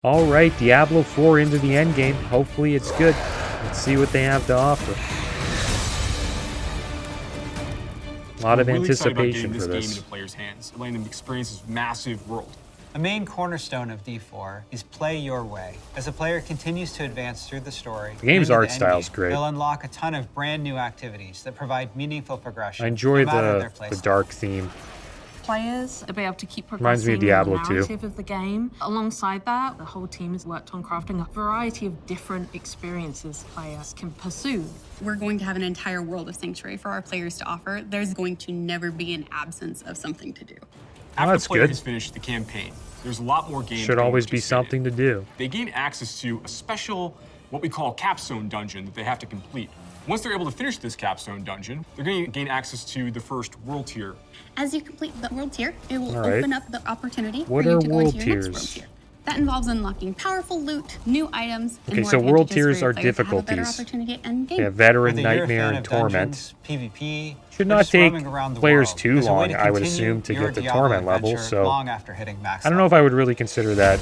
All right, Diablo 4 into the end game. Hopefully it's good. Let's see what they have to offer. A lot of We're really excited about anticipation getting this for game this. into players' hands and letting them experience this massive world. The main cornerstone of D4 is play your way. As a player continues to advance through the story, The game's into art end style's game, great. They'll unlock a ton of brand new activities that provide meaningful progression. I enjoy no matter their the playstyle. dark theme. Players to be able to keep Reminds me progressing of Diablo in the 2. narrative of the game. Alongside that, the whole team has worked on crafting a variety of different experiences players can pursue. We're going to have an entire world of Sanctuary for our players to offer. There's going to never be an absence of something to do. After that's the player good. has finished the campaign, there's a lot more game. Should always be something to do. They gain access to a special, what we call capstone dungeon that they have to complete. Once they're able to finish this capstone dungeon, they're going to gain access to the first world tier. As you complete the world tier, it will All right. open up the opportunity What for you are to go world into your next tiers? world tier. That involves unlocking powerful loot, new items, and Okay, more so world advantages tiers for your are players to have a better difficulties. opportunity at end game. Yeah, veteran, Whether you're a nightmare, fan and of torment. dungeons, PvP, Should or not just take roaming around the players world, too there's a way long, to I would continue assume, to your get the Diablo torment level, adventure so long after hitting max I don't know if level. I would really consider that,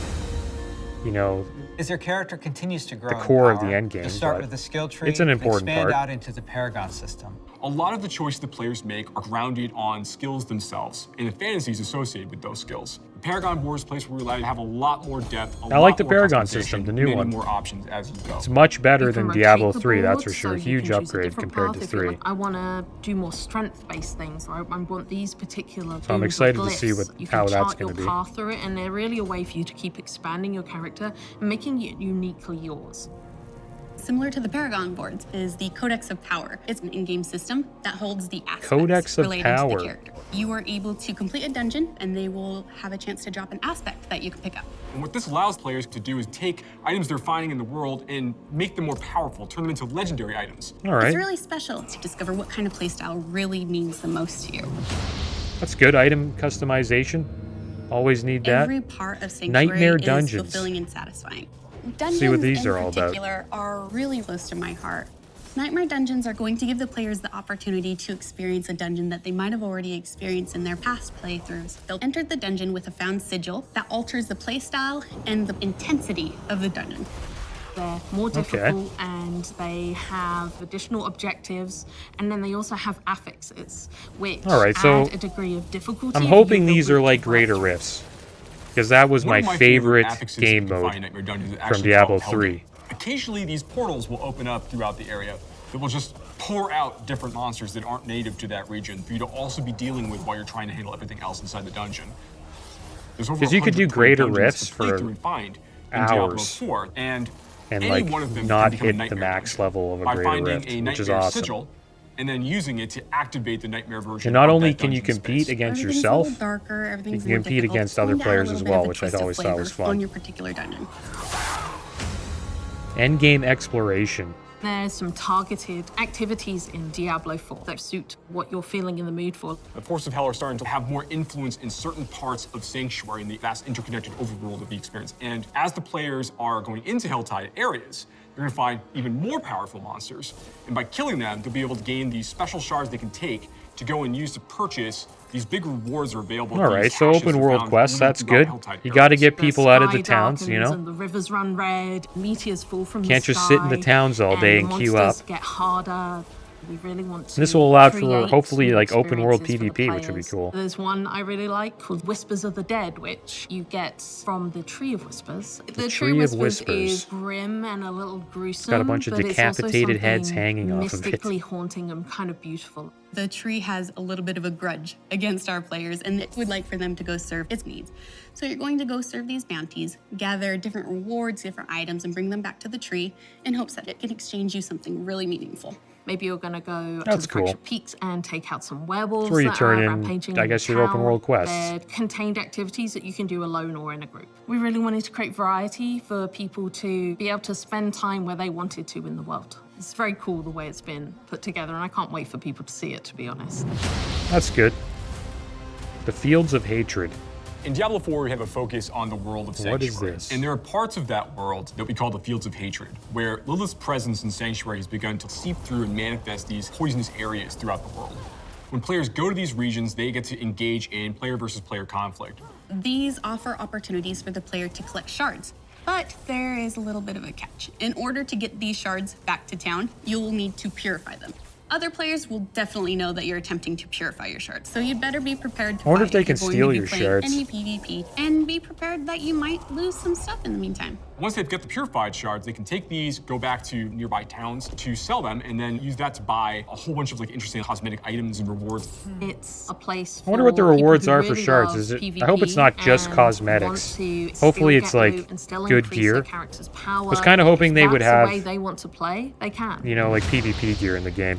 you know, As your character continues to grow the in core of the power, end game, you start but with the skill tree it's an and important expand part. out into the Paragon system. A lot of the choices the players make are grounded on skills themselves and the fantasies associated with those skills. The Paragon board is a place where we're allowed to have a lot more depth, I like the Paragon system, the new many one. more options as you go. it's much better You than can rotate Diablo the 3, that's board, for sure. so you Huge can choose a upgrade different compared path to if you're 3. like, I want to do more strength-based things, right? I want these particular. So I'm tools or excited to see glyphs. what- You how can that's chart gonna your be. path through it, and they're really a way for you to keep expanding your character and making it uniquely yours. Similar to the Paragon boards is the Codex of Power. It's an in-game system that holds the aspects Codex of relating to Power. the character. You are able to complete a dungeon, and they will have a chance to drop an aspect that you can pick up. And what this allows players to do is take items they're finding in the world and make them more powerful, turn them into legendary items. All right, It's really special to discover what kind of playstyle really means the most to you. that's good. Item customization. Always need that. Every part of Sanctuary Nightmare is Dungeons. fulfilling and satisfying. Dungeons See what these in are all about. particular are really close to my heart. Nightmare Dungeons are going to give the players the opportunity to experience a dungeon that they might have already experienced in their past playthroughs. They'll enter the dungeon with a found sigil that alters the playstyle and the intensity of the dungeon. They're more difficult and they have additional objectives, and then they also have affixes, which All right, so add a degree of difficulty. I'm if hoping you these build are like it greater correctly. rifts, because that was One my of favorite affixes game to define mode Nightmare Dungeons is from actually Diablo called Hell 3. Gate. Occasionally, these portals will open up throughout the area that will just pour out different monsters that aren't native to that region for you to also be dealing with while you're trying to handle everything else inside the dungeon. There's over 'Cause you could do 120 greater dungeons rifts to play for through and find in Diablo hours. 4, and any like one of them not can become a hit the nightmare max dungeon level of a by greater finding rift, a which is nightmare awesome. sigil and then using it to activate the nightmare version. And not of only that can you dungeon compete space. against Everything's yourself, a little darker, everything's you can more compete difficult. against It's going other to add a players little as bit well, of a which I twist of always thought was flavor fun. on your particular dungeon. Endgame exploration. There's some targeted activities in Diablo 4 that suit what you're feeling in the mood for. The Forces of Hell are starting to have more influence in certain parts of Sanctuary in the vast interconnected overworld of the experience. And as the players are going into Helltide areas, you're going to find even more powerful monsters. And by killing them, they'll be able to gain these special shards they can take to go and use to purchase these big rewards are available. All right, so open world quests, that's good. You got to get people out of the towns, you know? And the rivers run red, meteors fall from Can't the just sit in the sky, towns all day the and queue monsters up. get harder. We really want to This will allow for, create hopefully, new like, open world experiences for the PvP, which would be players. cool. There's one I really like called Whispers of the Dead, which you get from the Tree of Whispers. The Tree of Whispers Whispers. is grim and a little gruesome. got a bunch of but it's also decapitated heads something hanging off of it. mystically haunting and kind of beautiful. The tree has a little bit of a grudge against our players, and it would like for them to go serve its needs. So you're going to go serve these bounties, gather different rewards, different items, and bring them back to the tree in hopes that it can exchange you something really meaningful. Maybe you're going to go That's to the cool. Fractured Peaks and take out some werewolves That's where you that turn are in, rampaging I in guess, the your open town. world quests. They're contained activities that you can do alone or in a group. We really wanted to create variety for people to be able to spend time where they wanted to in the world. It's very cool the way it's been put together, and I can't wait for people to see it, to be honest. That's good. The Fields of Hatred. In Diablo 4, we have a focus on the world of Sanctuary. What is this? And there are parts of that world that we call the Fields of Hatred, where Lilith's presence in Sanctuary has begun to seep through and manifest these poisonous areas throughout the world. When players go to these regions, they get to engage in player versus player conflict. These offer opportunities for the player to collect shards. But there is a little bit of a catch. In order to get these shards back to town, you will need to purify them. Other players will definitely know that you're attempting to purify your shards, so you'd better be prepared to I wonder if fight they can you're going steal to be your playing shards. any PvP, and be prepared that you might lose some stuff in the meantime. Once they've got the purified shards, they can take these, go back to nearby towns to sell them, and then use that to buy a whole bunch of like interesting cosmetic items and rewards. It's a place I wonder what the for people rewards who are for really shards. love Is it? PvP I hope it's not just and cosmetics. want to Hopefully still it's get like loot and still good increase gear. their character's power. I was kind of hoping they would If that's have, the way they want to play, they can. you know, like PvP gear in the game.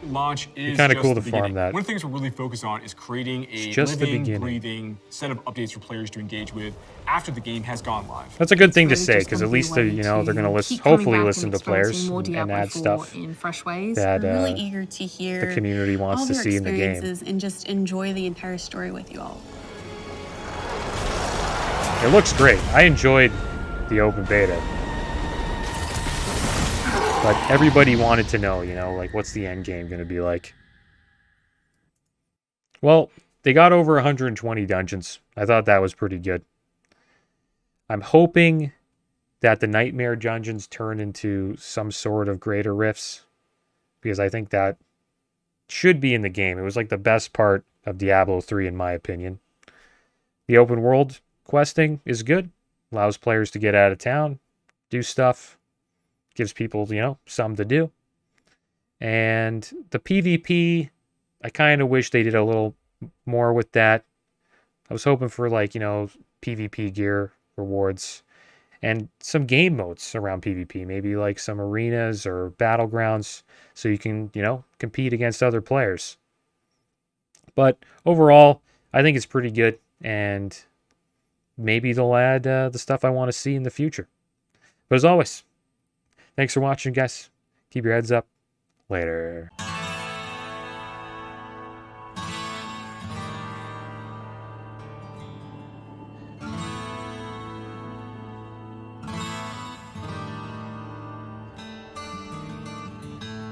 Launch is kinda just cool the to farm beginning. that. One of the things we're really focused on is creating a just the living, beginning. breathing set of updates for players to engage with after the game has gone live. That's a good It's thing to really say, just because gonna at be a least they, way you know, they're going to listen, keep coming hopefully back listen and to players experiencing more and Diablo add 4 stuff in fresh ways. that We're really eager to hear the community wants all to of your see in the game. experiences and just enjoy the entire story with you all. It looks great. I enjoyed the open beta. But everybody wanted to know, you know, like, what's the end game going to be like? Well, they got over 120 dungeons. I thought that was pretty good. I'm hoping that the nightmare dungeons turn into some sort of greater rifts, because I think that should be in the game. It was like the best part of Diablo 3 in my opinion. The open world questing is good. Allows players to get out of town, do stuff, gives people, you know, something to do. And the PvP, I kind of wish they did a little more with that. I was hoping for, like, you know, PvP gear rewards and some game modes around PvP, maybe like some arenas or battlegrounds so you can, you know, compete against other players. But overall, I think it's pretty good, and maybe they'll add the stuff I want to see in the future. But as always, thanks for watching, guys. Keep your heads up. Later.